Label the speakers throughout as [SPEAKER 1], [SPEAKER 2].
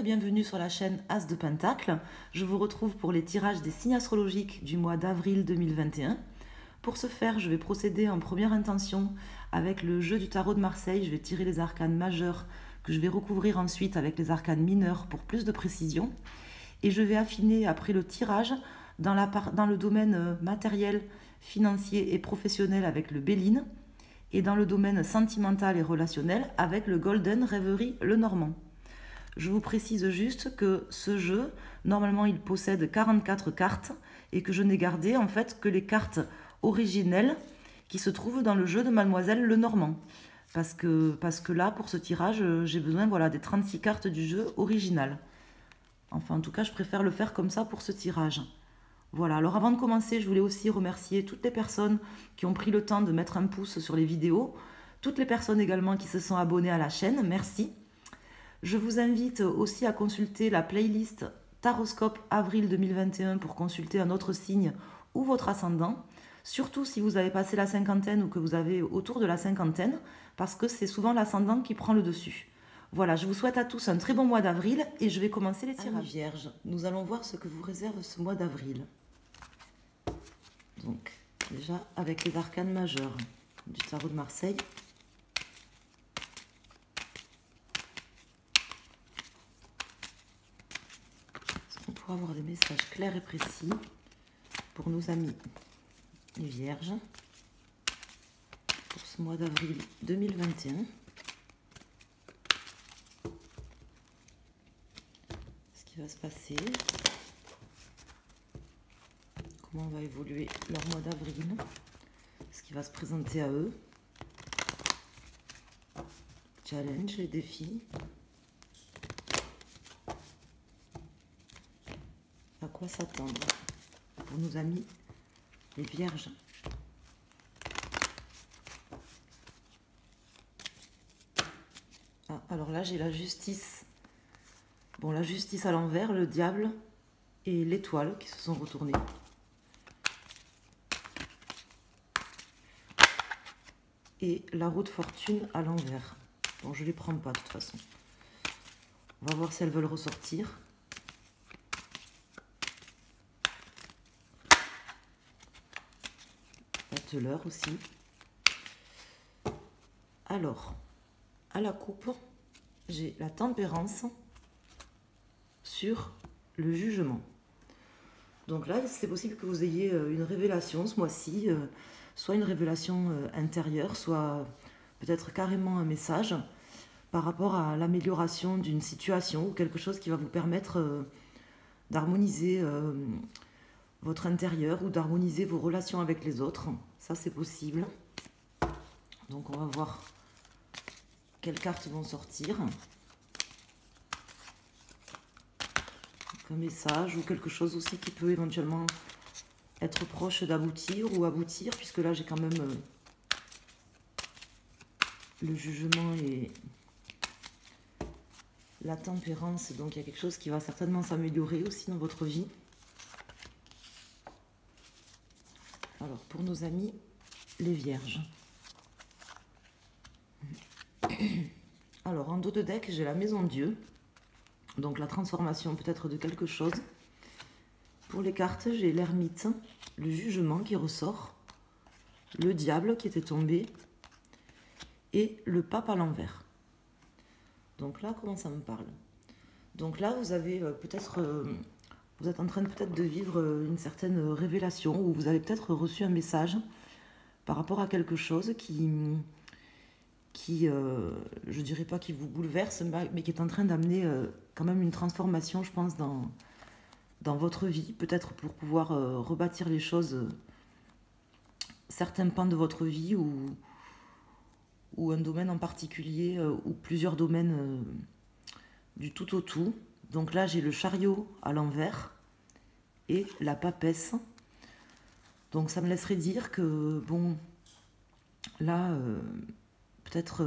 [SPEAKER 1] et bienvenue sur la chaîne As de Pentacle. Je vous retrouve pour les tirages des signes astrologiques du mois d'avril 2021. Pour ce faire, je vais procéder en première intention avec le jeu du tarot de Marseille. Je vais tirer les arcanes majeurs que je vais recouvrir ensuite avec les arcanes mineurs pour plus de précision. Et je vais affiner après le tirage dans le domaine matériel, financier et professionnel avec le Béline et dans le domaine sentimental et relationnel avec le Golden Reverie Lenormand. Je vous précise juste que ce jeu, normalement, il possède 44 cartes et que je n'ai gardé en fait que les cartes originelles qui se trouvent dans le jeu de Mademoiselle Lenormand. Parce que là, pour ce tirage, j'ai besoin des 36 cartes du jeu original. Enfin, en tout cas, je préfère le faire comme ça pour ce tirage. Voilà, alors avant de commencer, je voulais aussi remercier toutes les personnes qui ont pris le temps de mettre un pouce sur les vidéos, toutes les personnes également qui se sont abonnées à la chaîne, merci. Je vous invite aussi à consulter la playlist Taroscope Avril 2021 pour consulter un autre signe ou votre ascendant, surtout si vous avez passé la cinquantaine ou que vous avez autour de la cinquantaine, parce que c'est souvent l'ascendant qui prend le dessus. Voilà, je vous souhaite à tous un très bon mois d'avril et je vais commencer les tirages. Vierge, nous allons voir ce que vous réserve ce mois d'avril. Donc, déjà avec les arcanes majeures du tarot de Marseille. On pourra avoir des messages clairs et précis pour nos amis les Vierges pour ce mois d'avril 2021. Ce qui va se passer, comment va évoluer leur mois d'avril, ce qui va se présenter à eux, challenge, les défis. À quoi s'attendre pour nos amis les Vierges. Ah, alors là, j'ai la justice. Bon, la justice à l'envers, le diable et l'étoile qui se sont retournés. Et la roue de fortune à l'envers. Bon, je ne les prends pas de toute façon. On va voir si elles veulent ressortir. L'heure aussi. Alors, à la coupe, j'ai la tempérance sur le jugement. Donc là, c'est possible que vous ayez une révélation ce mois-ci, soit une révélation intérieure, soit peut-être carrément un message par rapport à l'amélioration d'une situation ou quelque chose qui va vous permettre d'harmoniser votre intérieur ou d'harmoniser vos relations avec les autres. Ça, c'est possible. Donc, on va voir quelles cartes vont sortir. Un message ou quelque chose aussi qui peut éventuellement être proche d'aboutir ou aboutir, puisque là, j'ai quand même le jugement et la tempérance. Donc, il y a quelque chose qui va certainement s'améliorer aussi dans votre vie. Alors, pour nos amis, les Vierges. Alors, en dos de deck, j'ai la Maison Dieu. Donc, la transformation peut-être de quelque chose. Pour les cartes, j'ai l'Ermite, le Jugement qui ressort, le Diable qui était tombé et le Pape à l'envers. Donc là, comment ça me parle? Donc là, vous avez peut-être... vous êtes en train peut-être de vivre une certaine révélation ou vous avez peut-être reçu un message par rapport à quelque chose qui je dirais pas qui vous bouleverse, mais qui est en train d'amener quand même une transformation, je pense, dans votre vie, peut-être pour pouvoir rebâtir les choses, certains pans de votre vie ou un domaine en particulier ou plusieurs domaines du tout au tout. Donc là, j'ai le Chariot à l'envers et la Papesse. Donc ça me laisserait dire que, bon, là, peut-être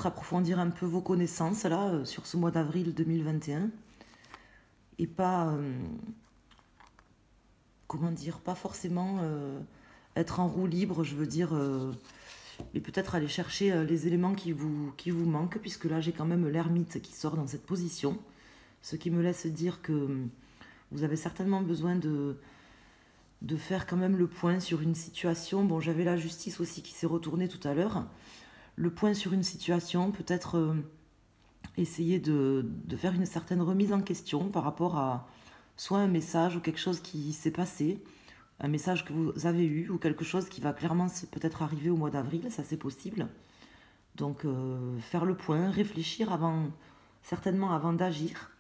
[SPEAKER 1] approfondir un peu vos connaissances, là, sur ce mois d'avril 2021. Et pas, comment dire, pas forcément être en roue libre, je veux dire, et peut-être aller chercher les éléments qui vous manquent, puisque là j'ai quand même l'ermite qui sort dans cette position, ce qui me laisse dire que vous avez certainement besoin de faire quand même le point sur une situation. Bon, j'avais la justice aussi qui s'est retournée tout à l'heure. Le point sur une situation, peut-être essayer de faire une certaine remise en question par rapport à soit un message ou quelque chose qui s'est passé, un message que vous avez eu ou quelque chose qui va clairement peut-être arriver au mois d'avril, ça c'est possible. Donc faire le point, réfléchir certainement avant d'agir.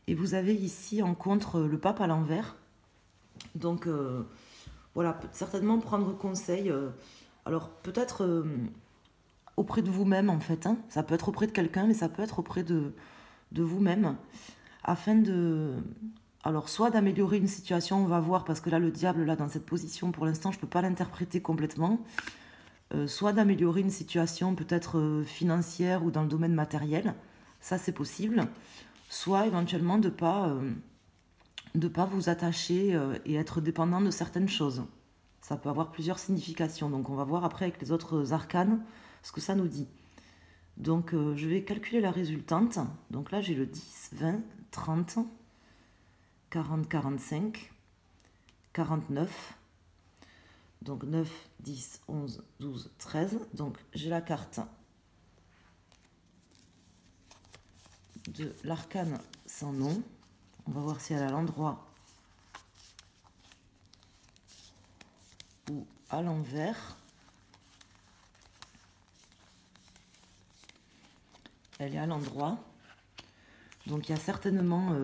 [SPEAKER 1] Et vous avez ici en contre le pape à l'envers. Donc voilà, certainement prendre conseil. Alors peut-être auprès de vous-même en fait. Hein. Ça peut être auprès de quelqu'un, mais ça peut être auprès de vous-même. Afin de... Alors soit d'améliorer une situation, on va voir, parce que là le diable, là dans cette position, pour l'instant je ne peux pas l'interpréter complètement. Soit d'améliorer une situation peut-être financière ou dans le domaine matériel. Ça c'est possible. Soit éventuellement de pas vous attacher et être dépendant de certaines choses. Ça peut avoir plusieurs significations. Donc on va voir après avec les autres arcanes ce que ça nous dit. Donc je vais calculer la résultante. Donc là j'ai le 10, 20, 30, 40, 45, 49. Donc 9, 10, 11, 12, 13. Donc j'ai la carte de l'arcane sans nom. On va voir si elle est à l'endroit ou à l'envers. Elle est à l'endroit. Donc il y a certainement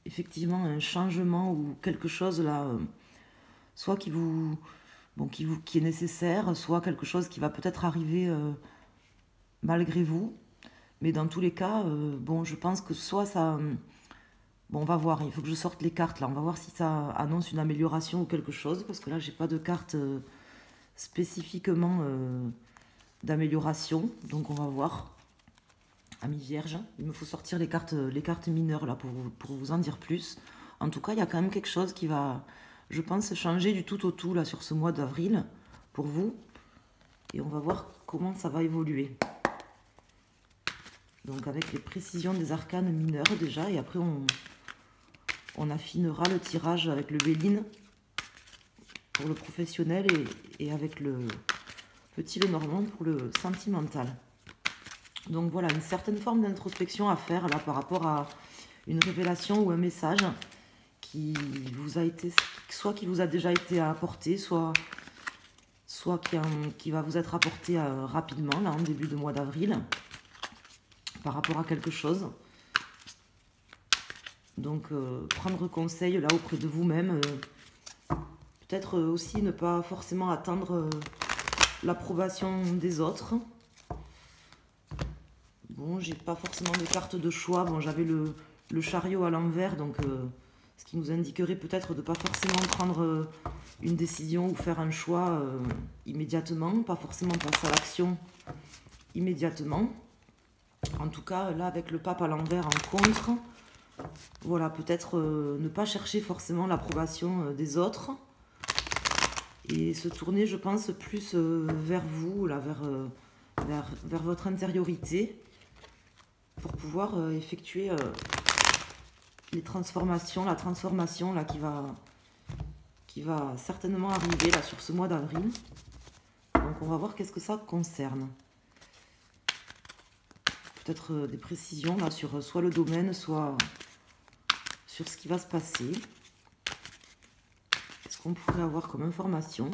[SPEAKER 1] effectivement un changement ou quelque chose là, soit qui est nécessaire, soit quelque chose qui va peut-être arriver malgré vous. Mais dans tous les cas, bon, je pense que soit ça... Bon, on va voir, il faut que je sorte les cartes là. On va voir si ça annonce une amélioration ou quelque chose, parce que là, j'ai pas de carte spécifiquement d'amélioration. Donc on va voir. Amis vierges, il me faut sortir les cartes mineures là pour vous en dire plus. En tout cas, il y a quand même quelque chose qui va, je pense, changer du tout au tout là sur ce mois d'avril pour vous. Et on va voir comment ça va évoluer. Donc avec les précisions des arcanes mineurs déjà, et après on affinera le tirage avec le Béline pour le professionnel et avec le petit Lenormand pour le sentimental. Donc voilà, une certaine forme d'introspection à faire là par rapport à une révélation ou un message qui vous a été, soit qui vous a déjà été apporté, soit qui va vous être apporté rapidement là en début de mois d'avril par rapport à quelque chose. Donc prendre conseil là auprès de vous-même, peut-être aussi ne pas forcément attendre l'approbation des autres. Bon, j'ai pas forcément de carte de choix. Bon, j'avais le chariot à l'envers, donc ce qui nous indiquerait peut-être de pas forcément prendre une décision ou faire un choix immédiatement, pas forcément passer à l'action immédiatement. En tout cas, là, avec le pape à l'envers en contre, voilà, peut-être ne pas chercher forcément l'approbation des autres et se tourner, je pense, plus vers vous, là, vers votre intériorité, pour pouvoir effectuer les transformations, la transformation là, qui va certainement arriver là, sur ce mois d'avril. Donc on va voir qu'est-ce que ça concerne. Peut-être des précisions là, sur soit le domaine, soit sur ce qui va se passer. Qu'est-ce qu'on pourrait avoir comme information?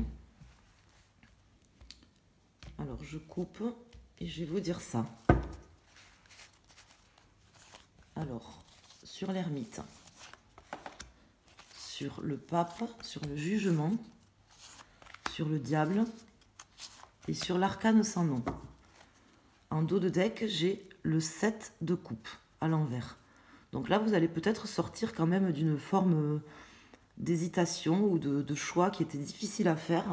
[SPEAKER 1] Alors je coupe et je vais vous dire ça. Alors, sur l'ermite, sur le pape, sur le jugement, sur le diable et sur l'arcane sans nom. En dos de deck, j'ai le 7 de coupe à l'envers. Donc là, vous allez peut-être sortir quand même d'une forme d'hésitation ou de choix qui était difficile à faire.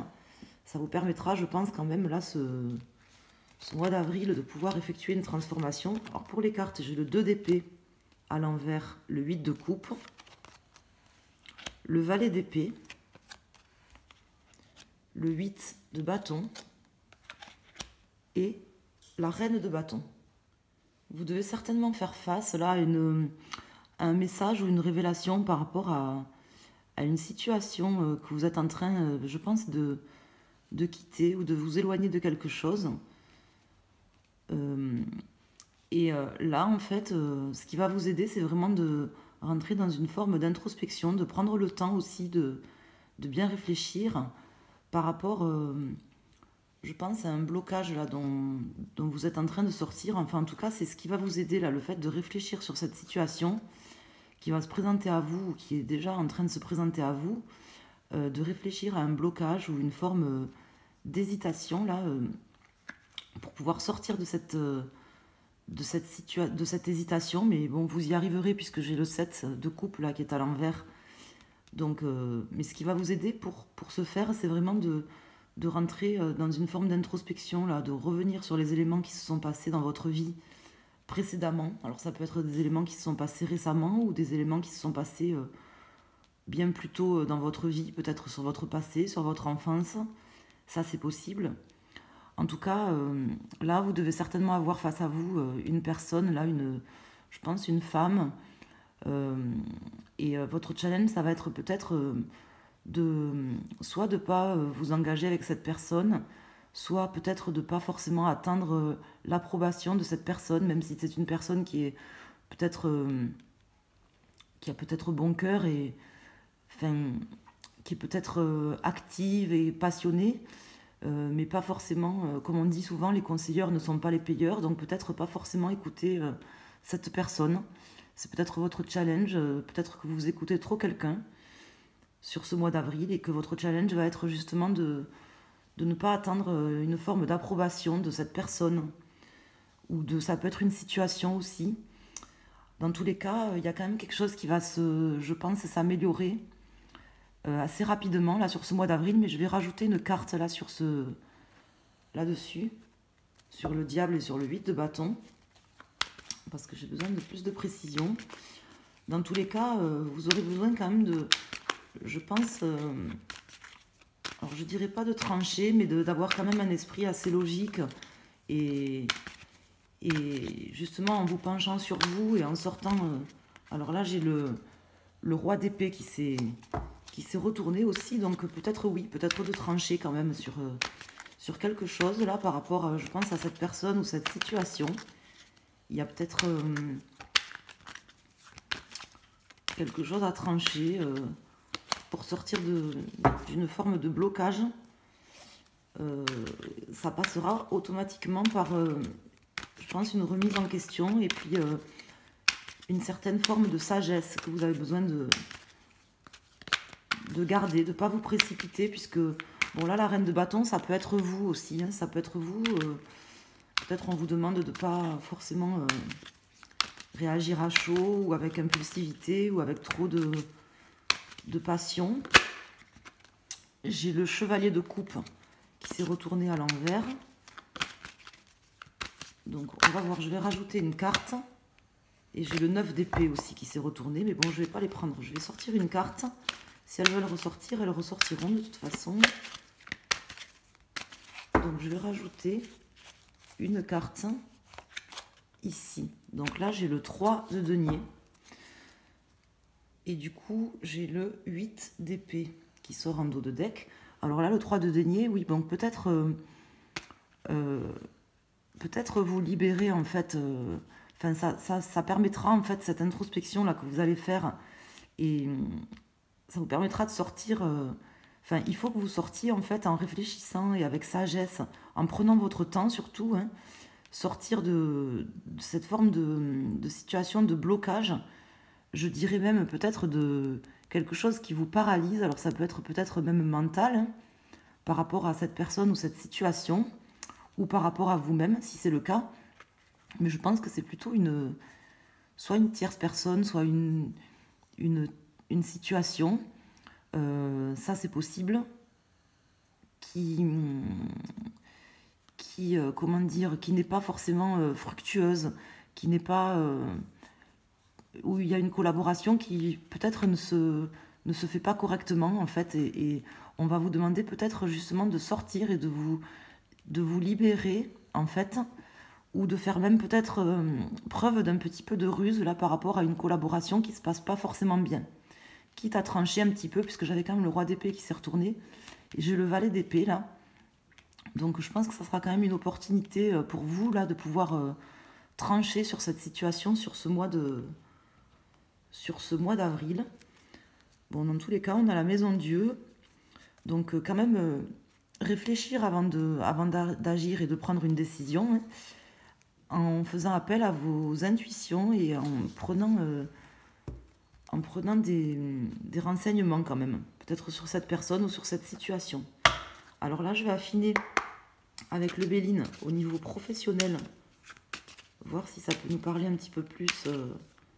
[SPEAKER 1] Ça vous permettra, je pense, quand même, là, ce mois d'avril, de pouvoir effectuer une transformation. Alors, pour les cartes, j'ai le 2 d'épée à l'envers, le 8 de coupe, le valet d'épée, le 8 de bâton et la reine de bâton. Vous devez certainement faire face là à un message ou une révélation par rapport à une situation que vous êtes en train, je pense, de quitter ou de vous éloigner de quelque chose. Là, en fait, ce qui va vous aider, c'est vraiment de rentrer dans une forme d'introspection, de prendre le temps aussi de bien réfléchir par rapport, je pense, à un blocage là dont vous êtes en train de sortir. Enfin, en tout cas, c'est ce qui va vous aider là, le fait de réfléchir sur cette situation qui va se présenter à vous ou qui est déjà en train de se présenter à vous, de réfléchir à un blocage ou une forme d'hésitation là, pour pouvoir sortir de cette hésitation. Mais bon, vous y arriverez puisque j'ai le 7 de coupe là qui est à l'envers. Donc, mais ce qui va vous aider pour ce faire, c'est vraiment de rentrer dans une forme d'introspection, là, de revenir sur les éléments qui se sont passés dans votre vie précédemment. Alors ça peut être des éléments qui se sont passés récemment ou des éléments qui se sont passés bien plus tôt dans votre vie, peut-être sur votre passé, sur votre enfance. Ça, c'est possible. En tout cas, là, vous devez certainement avoir face à vous une personne, là, je pense une femme. Votre challenge, ça va être peut-être soit de ne pas vous engager avec cette personne, soit peut-être de ne pas forcément attendre l'approbation de cette personne, même si c'est une personne qui est peut-être qui a peut-être bon cœur et enfin, qui est peut-être active et passionnée, mais pas forcément, comme on dit souvent, les conseilleurs ne sont pas les payeurs, donc peut-être pas forcément écouter cette personne. C'est peut-être votre challenge, peut-être que vous écoutez trop quelqu'un sur ce mois d'avril et que votre challenge va être justement de ne pas attendre une forme d'approbation de cette personne. Ça peut être une situation aussi. Dans tous les cas, il y a quand même quelque chose qui va je pense, s'améliorer assez rapidement là sur ce mois d'avril, mais je vais rajouter une carte là là-dessus, sur le diable et sur le 8 de bâton, parce que j'ai besoin de plus de précision. Dans tous les cas, vous aurez besoin quand même je pense, alors je dirais pas de trancher, mais d'avoir quand même un esprit assez logique et justement en vous penchant sur vous et en sortant. Alors là, j'ai le roi d'épée qui s'est retourné aussi, donc peut-être oui, peut-être de trancher quand même sur quelque chose là par rapport, je pense, à cette personne ou cette situation. Il y a peut-être quelque chose à trancher pour sortir d'une forme de blocage. Ça passera automatiquement par, je pense, une remise en question et puis une certaine forme de sagesse que vous avez besoin de garder, de ne pas vous précipiter, puisque, bon là, la reine de bâton, ça peut être vous aussi, hein, ça peut être vous. Peut-être on vous demande de ne pas forcément réagir à chaud ou avec impulsivité ou avec trop de passion. J'ai le chevalier de coupe qui s'est retourné à l'envers. Donc on va voir, je vais rajouter une carte. Et j'ai le 9 d'épée aussi qui s'est retourné. Mais bon, je ne vais pas les prendre. Je vais sortir une carte. Si elles veulent ressortir, elles ressortiront de toute façon. Donc je vais rajouter une carte ici. Donc là, j'ai le 3 de denier. Et du coup, j'ai le 8 d'épée qui sort en dos de deck. Alors là, le 3 de denier, oui, donc peut-être vous libérer, en fait. Ça permettra, en fait, cette introspection-là que vous allez faire. Et ça vous permettra de sortir. Il faut que vous sortiez, en fait, en réfléchissant et avec sagesse, en prenant votre temps surtout, hein, sortir de cette forme de situation de blocage. Je dirais même peut-être de quelque chose qui vous paralyse. Alors ça peut être peut-être même mental, hein, par rapport à cette personne ou cette situation, ou par rapport à vous-même, si c'est le cas. Mais je pense que c'est plutôt soit une tierce personne, soit une situation, ça c'est possible, qui comment dire, qui n'est pas forcément fructueuse, qui n'est pas... où il y a une collaboration qui peut-être ne se fait pas correctement, en fait, et on va vous demander peut-être justement de sortir et de vous libérer en fait, ou de faire même peut-être preuve d'un petit peu de ruse là par rapport à une collaboration qui se passe pas forcément bien. Quitte à trancher un petit peu, puisque j'avais quand même le roi d'épée qui s'est retourné, et j'ai le valet d'épée là. Donc je pense que ça sera quand même une opportunité pour vous là de pouvoir trancher sur cette situation, sur ce mois d'avril. Bon, dans tous les cas, on a la maison de Dieu, donc quand même réfléchir avant d'agir et de prendre une décision, hein, en faisant appel à vos intuitions et en prenant des renseignements quand même, peut-être sur cette personne ou sur cette situation. Alors là, je vais affiner avec le Béline au niveau professionnel, voir si ça peut nous parler un petit peu plus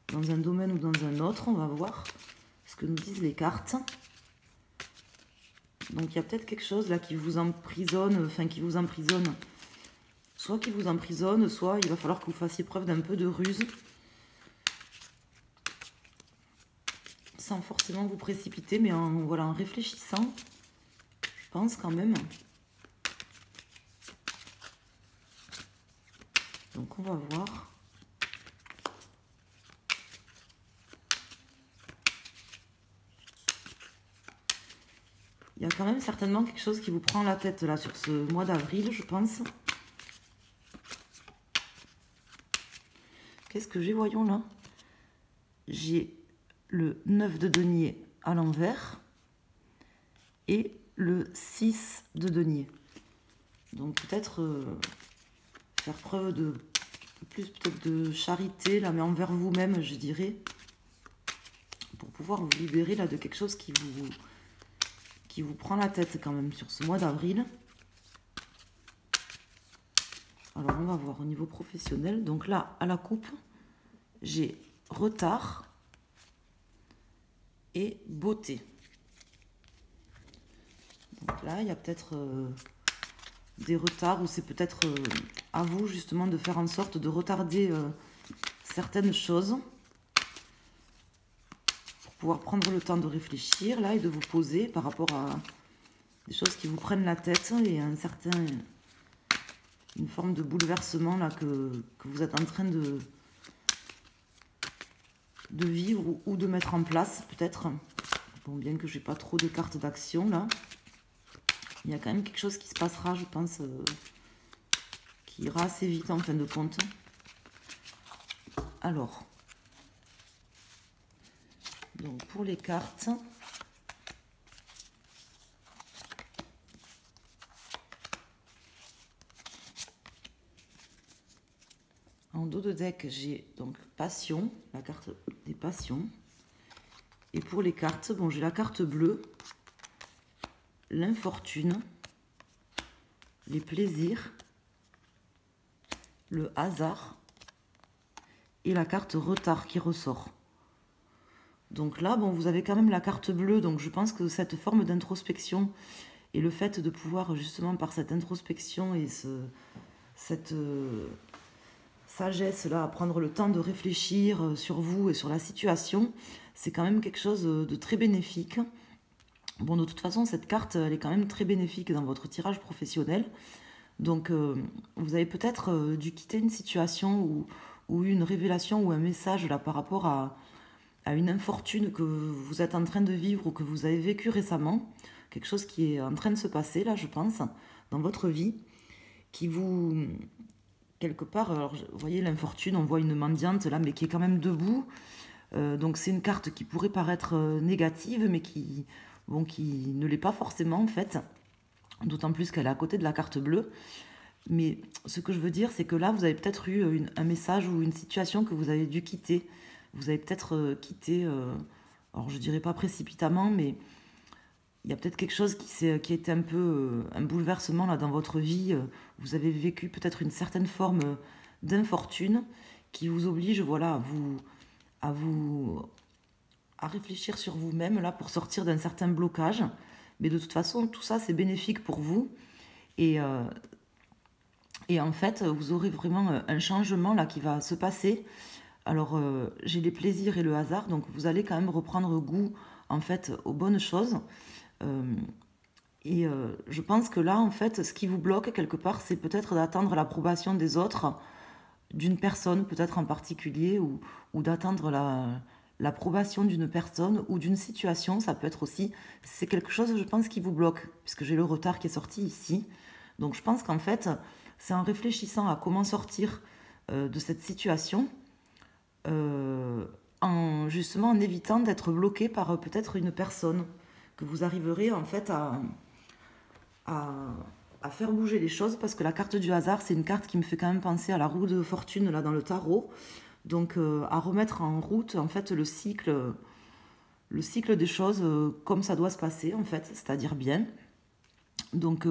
[SPEAKER 1] dans un domaine ou dans un autre. On va voir ce que nous disent les cartes. Donc il y a peut-être quelque chose là qui vous emprisonne, soit qui vous emprisonne, soit il va falloir que vous fassiez preuve d'un peu de ruse, sans forcément vous précipiter, mais en réfléchissant, je pense quand même. Donc on va voir. Il y a quand même certainement quelque chose qui vous prend la tête là sur ce mois d'avril, je pense. Qu'est-ce que j'ai, voyons là? J'ai le 9 de denier à l'envers et le 6 de denier. Donc peut-être faire preuve de plus peut-être de charité là, mais envers vous-même, je dirais, pour pouvoir vous libérer là de quelque chose qui vous prend la tête quand même sur ce mois d'avril. Alors on va voir au niveau professionnel. Donc là, à la coupe, j'ai retard et beauté. Donc là, il y a peut-être des retards, ou c'est peut-être à vous justement de faire en sorte de retarder certaines choses pour pouvoir prendre le temps de réfléchir là et de vous poser par rapport à des choses qui vous prennent la tête et une forme de bouleversement là que vous êtes en train de vivre ou de mettre en place peut-être. Bon, bien que j'ai pas trop de cartes d'action là, il y a quand même quelque chose qui se passera, je pense, qui ira assez vite en fin de compte. Alors, donc pour les cartes, en dos de deck, j'ai donc passion, la carte des passions. Et pour les cartes, bon, j'ai la carte bleue, l'infortune, les plaisirs, le hasard et la carte retard qui ressort. Donc là, bon, vous avez quand même la carte bleue, donc je pense que cette forme d'introspection et le fait de pouvoir justement par cette introspection et cette sagesse là, à prendre le temps de réfléchir sur vous et sur la situation, c'est quand même quelque chose de très bénéfique. Bon, de toute façon, cette carte, elle est quand même très bénéfique dans votre tirage professionnel. Donc, vous avez peut-être dû quitter une situation ou une révélation ou un message là par rapport à une infortune que vous êtes en train de vivre ou que vous avez vécu récemment. Quelque chose qui est en train de se passer là, je pense, dans votre vie, qui vous... quelque part, alors, vous voyez l'infortune, on voit une mendiante là, mais qui est quand même debout. Donc c'est une carte qui pourrait paraître négative, mais qui ne l'est pas forcément en fait. D'autant plus qu'elle est à côté de la carte bleue. Mais ce que je veux dire, c'est que là, vous avez peut-être eu un message ou une situation que vous avez dû quitter. Vous avez peut-être quitté, alors je dirais pas précipitamment, mais il y a peut-être quelque chose qui a été un peu un bouleversement là dans votre vie. Vous avez vécu peut-être une certaine forme d'infortune qui vous oblige, voilà, à réfléchir sur vous-même là pour sortir d'un certain blocage. Mais de toute façon, tout ça, c'est bénéfique pour vous. Et en fait, vous aurez vraiment un changement là qui va se passer. Alors, j'ai les plaisirs et le hasard, donc vous allez quand même reprendre goût en fait aux bonnes choses. Et je pense que là, en fait, ce qui vous bloque quelque part, c'est peut-être d'attendre l'approbation des autres, d'une personne peut-être en particulier, ou d'attendre l'approbation d'une personne ou d'une situation. Ça peut être aussi, c'est quelque chose, je pense, qui vous bloque, puisque j'ai le retard qui est sorti ici. Donc je pense qu'en fait, c'est en réfléchissant à comment sortir de cette situation, justement en évitant d'être bloqué par peut-être une personne, que vous arriverez en fait à, à faire bouger les choses, parce que la carte du hasard, c'est une carte qui me fait quand même penser à la roue de fortune là dans le tarot. Donc à remettre en route en fait le cycle des choses comme ça doit se passer en fait, c'est-à-dire bien. Donc,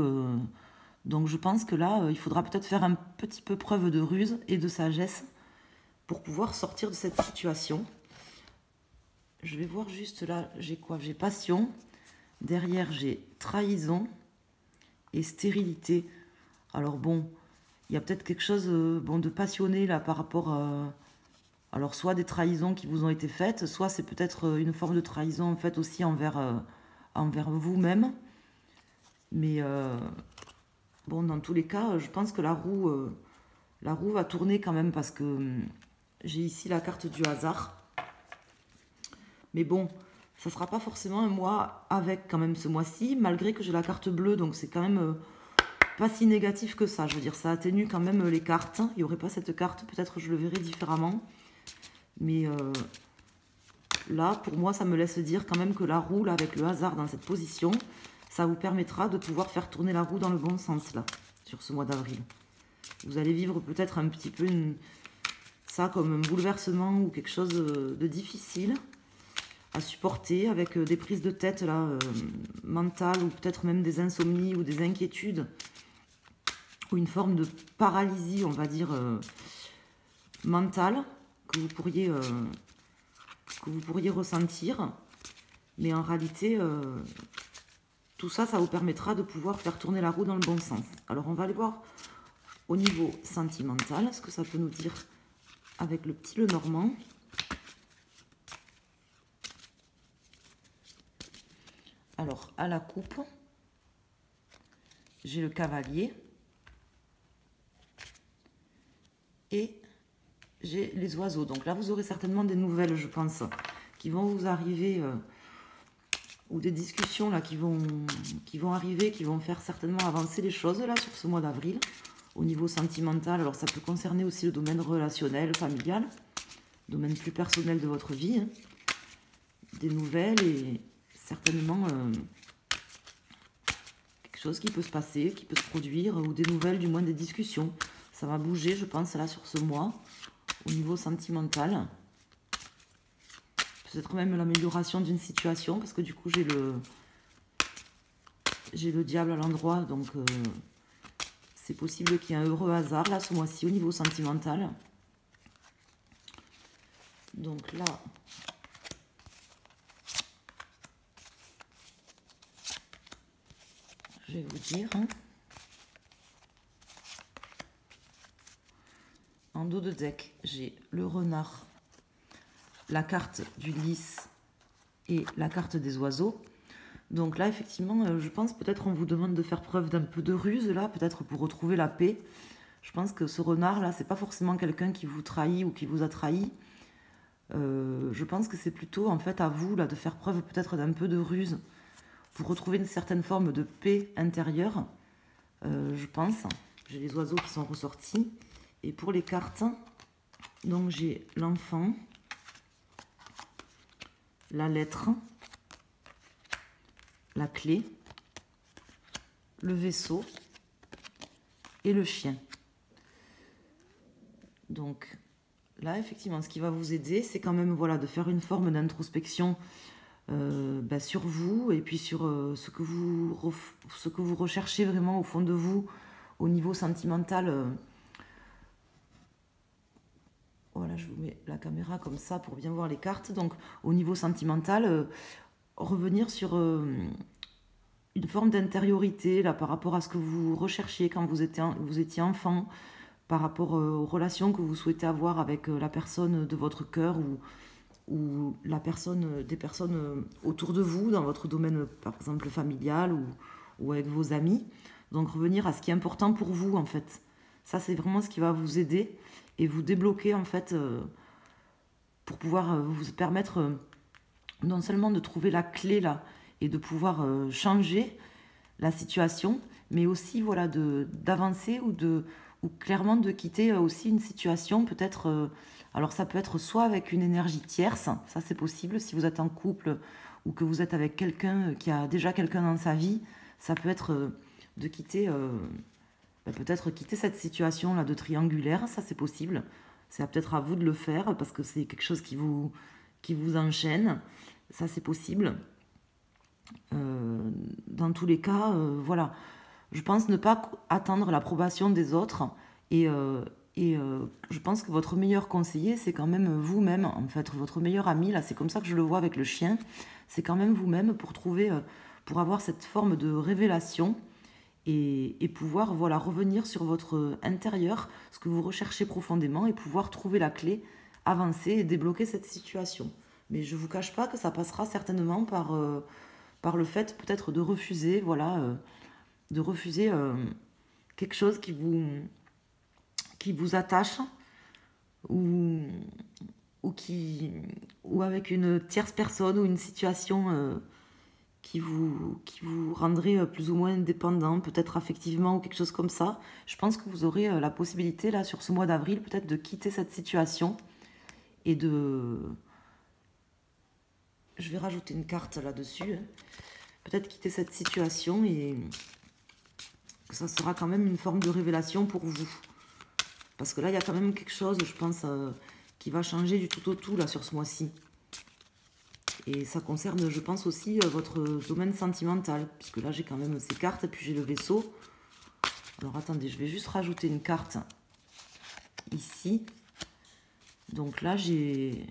[SPEAKER 1] donc je pense que là, il faudra peut-être faire un petit peu preuve de ruse et de sagesse pour pouvoir sortir de cette situation. Je vais voir juste là, j'ai quoi? J'ai passion. Derrière, j'ai trahison et stérilité. Alors bon, il y a peut-être quelque chose bon, de passionné là par rapport à... Alors soit des trahisons qui vous ont été faites, soit c'est peut-être une forme de trahison en fait aussi envers vous-même. Mais bon, dans tous les cas, je pense que la roue va tourner quand même, parce que j'ai ici la carte du hasard. Mais bon, ça ne sera pas forcément un mois avec quand même ce mois-ci, malgré que j'ai la carte bleue, donc c'est quand même pas si négatif que ça. Je veux dire, ça atténue quand même les cartes. Il n'y aurait pas cette carte, peut-être je le verrai différemment. Mais là, pour moi, ça me laisse dire quand même que la roue, là, avec le hasard dans cette position, ça vous permettra de pouvoir faire tourner la roue dans le bon sens, là, sur ce mois d'avril. Vous allez vivre peut-être un petit peu ça comme un bouleversement ou quelque chose de difficile à supporter, avec des prises de tête là, mentales, ou peut-être même des insomnies ou des inquiétudes, ou une forme de paralysie, on va dire, mentale, que vous pourriez ressentir. Mais en réalité, tout ça, ça vous permettra de pouvoir faire tourner la roue dans le bon sens. Alors on va aller voir au niveau sentimental ce que ça peut nous dire avec le petit Lenormand. Alors, à la coupe, j'ai le cavalier et j'ai les oiseaux. Donc là, vous aurez certainement des nouvelles, je pense, qui vont vous arriver, ou des discussions là qui vont arriver, qui vont faire certainement avancer les choses là sur ce mois d'avril au niveau sentimental. Alors ça peut concerner aussi le domaine relationnel, familial, domaine plus personnel de votre vie, hein. Des nouvelles et certainement quelque chose qui peut se passer, qui peut se produire, ou des nouvelles, du moins des discussions. Ça va bouger, je pense, là sur ce mois au niveau sentimental. Peut-être même l'amélioration d'une situation, parce que du coup j'ai le diable à l'endroit, donc c'est possible qu'il y ait un heureux hasard là ce mois-ci au niveau sentimental. Donc là, je vais vous dire, hein. En dos de deck, j'ai le renard, la carte du lys et la carte des oiseaux. Donc là, effectivement, je pense peut-être on vous demande de faire preuve d'un peu de ruse, là, peut-être pour retrouver la paix. Je pense que ce renard-là, c'est pas forcément quelqu'un qui vous trahit ou qui vous a trahi. Je pense que c'est plutôt, en fait, à vous, là, de faire preuve peut-être d'un peu de ruse pour retrouver une certaine forme de paix intérieure, je pense. J'ai les oiseaux qui sont ressortis. Et pour les cartes, donc j'ai l'enfant, la lettre, la clé, le vaisseau et le chien. Donc là, effectivement, ce qui va vous aider, c'est quand même voilà, de faire une forme d'introspection sur vous, et puis sur ce que vous recherchez vraiment au fond de vous, au niveau sentimental. Voilà, je vous mets la caméra comme ça pour bien voir les cartes. Donc, au niveau sentimental, revenir sur une forme d'intériorité là par rapport à ce que vous recherchiez quand vous étiez enfant, par rapport aux relations que vous souhaitez avoir avec la personne de votre cœur, ou des personnes autour de vous, dans votre domaine, par exemple, familial, ou avec vos amis. Donc revenir à ce qui est important pour vous en fait. Ça c'est vraiment ce qui va vous aider et vous débloquer en fait pour pouvoir vous permettre non seulement de trouver la clé là et de pouvoir changer la situation, mais aussi voilà d'avancer ou clairement de quitter aussi une situation peut-être. Alors ça peut être soit avec une énergie tierce, ça c'est possible si vous êtes en couple ou que vous êtes avec quelqu'un qui a déjà quelqu'un dans sa vie, ça peut être de quitter peut-être quitter cette situation là de triangulaire, ça c'est possible. C'est peut-être à vous de le faire parce que c'est quelque chose qui vous enchaîne, ça c'est possible. Dans tous les cas, voilà. Je pense ne pas attendre l'approbation des autres et je pense que votre meilleur conseiller, c'est quand même vous-même. En fait, votre meilleur ami, là, c'est comme ça que je le vois avec le chien. C'est quand même vous-même pour trouver, pour avoir cette forme de révélation et pouvoir, voilà, revenir sur votre intérieur, ce que vous recherchez profondément et pouvoir trouver la clé, avancer et débloquer cette situation. Mais je ne vous cache pas que ça passera certainement par le fait peut-être de refuser, voilà, de refuser quelque chose qui vous attache ou, ou avec une tierce personne ou une situation qui vous rendrait plus ou moins dépendant, peut-être affectivement ou quelque chose comme ça. Je pense que vous aurez la possibilité, là, sur ce mois d'avril, peut-être de quitter cette situation et de... Je vais rajouter une carte là-dessus. Peut-être quitter cette situation et ça sera quand même une forme de révélation pour vous. Parce que là, il y a quand même quelque chose, je pense, qui va changer du tout au tout là sur ce mois-ci. Et ça concerne, je pense, aussi votre domaine sentimental. Puisque là, j'ai quand même ces cartes et puis j'ai le vaisseau. Alors, attendez, je vais juste rajouter une carte ici. Donc là, j'ai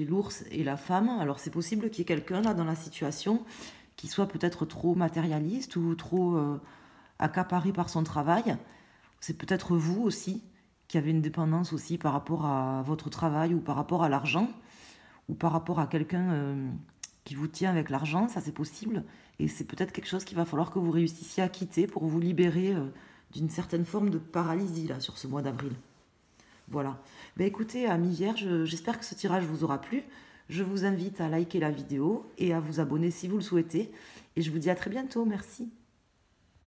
[SPEAKER 1] l'ours et la femme. Alors, c'est possible qu'il y ait quelqu'un là dans la situation qui soit peut-être trop matérialiste ou trop accaparé par son travail. C'est peut-être vous aussi qui avez une dépendance aussi par rapport à votre travail ou par rapport à l'argent ou par rapport à quelqu'un qui vous tient avec l'argent, ça c'est possible. Et c'est peut-être quelque chose qu'il va falloir que vous réussissiez à quitter pour vous libérer d'une certaine forme de paralysie là sur ce mois d'avril. Voilà. Ben écoutez, amis vierges, j'espère que ce tirage vous aura plu. Je vous invite à liker la vidéo et à vous abonner si vous le souhaitez. Et je vous dis à très bientôt. Merci.